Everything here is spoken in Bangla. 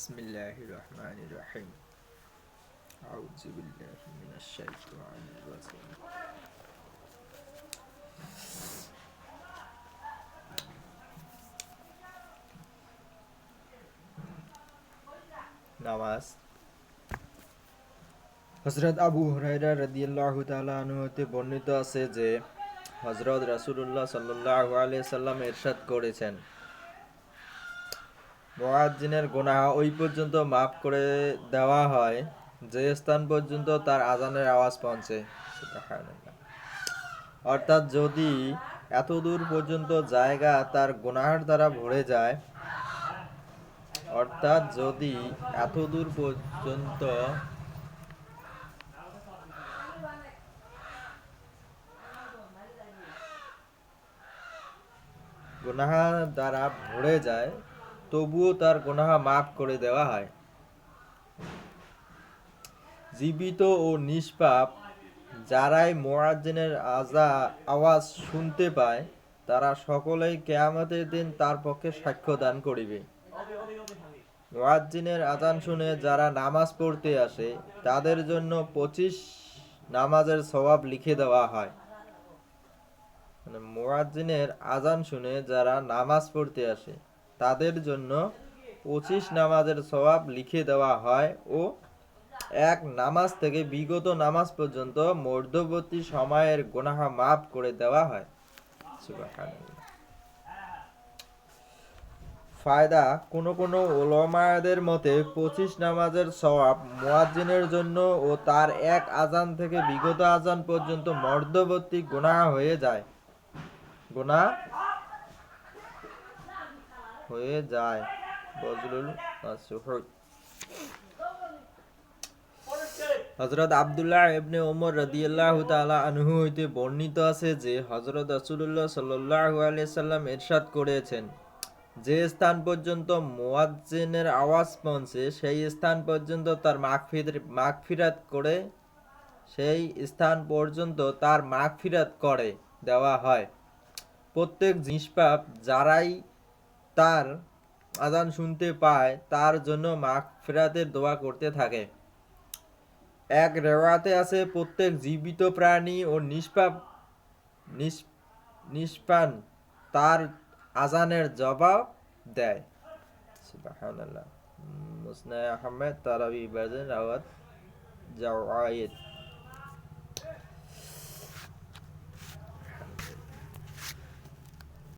বিসমিল্লাহির রহমানির রহিম। আউযু বিল্লাহি মিনাশ শাইতানির রাজিম। নামাজ। হযরত আবু হুরায়রা রাদিয়াল্লাহু তাআলা আনহু হতে বর্ণিত আছে যে হযরত রাসূলুল্লাহ সাল্লাল্লাহু আলাইহি সাল্লাম ইরশাদ করেছেন, মুয়াজ্জিনের গুনাহ ওই পর্যন্ত মাফ করে দেওয়া হয় যে স্থান পর্যন্ত তার আযানের আওয়াজ পৌঁছে। সুবহানাল্লাহ। অর্থাৎ যদি এতদূর পর্যন্ত জায়গা তার গুনাহের দ্বারা ভরে যায়, অর্থাৎ যদি এতদূর পর্যন্ত গুনাহ দ্বারা ভরে যায়, তবুও তার গুনাহ মাফ করে দেওয়া হয়। জীবিত ও নিষ্পাপ যারাই মুয়াজ্জিনের আওয়াজ শুনতে পায়, তারা সকলেই কিয়ামতের দিন তার পক্ষে সাক্ষ্য দান করিবে। মুয়াজ্জিনের আযান শুনে যারা নামাজ পড়তে আসে, তাদের জন্য 25 নামাজের সওয়াব লিখে দেওয়া হয়। মুয়াজ্জিনের আযান শুনে যারা নামাজ পড়তে আসে, তাদের জন্য 25 নামাজের সওয়াব লিখে দেওয়া হয় ও এক নামাজ থেকে বিগত নামাজ পর্যন্ত মধ্যবর্তী সময়ের গুনাহ মাফ করে দেওয়া হয়। সুবহানাল্লাহ। ফায়দা: কোন কোন উলামাদের মতে 25 নামাজের সওয়াব মুয়াজ্জিনের জন্য ও তার এক আযান থেকে বিগত আযান পর্যন্ত মধ্যবর্তী গুনাহ হয়ে যায়। বজলুল মাসউদ। হযরত আব্দুল্লাহ ইবনে ওমর রাদিয়াল্লাহু তাআলা আনহু হইতে বর্ণিত আছে যে হযরত রাসূলুল্লাহ সাল্লাল্লাহু আলাইহি সাল্লাম ইরশাদ করেছেন, যে স্থান পর্যন্ত মুয়াজ্জিনের আওয়াজ পৌঁছে সেই স্থান পর্যন্ত তার মাগফিরাত করে দেওয়া হয়। প্রত্যেক নিষ্পাপ যারাই তার আযান শুনতে পায়, তার জন্য মাগফিরাতের দোয়া করতে থাকে। এক রিওয়ায়াতে আছে, প্রত্যেক জীবিত প্রাণী ও নিষ্পাপ তার আযানের জবাব দেয়। সুবহানাল্লাহ। মুসনাদ আহমদ তারাবি ভার্সন রাওয়াত জাওয়ায়েদ।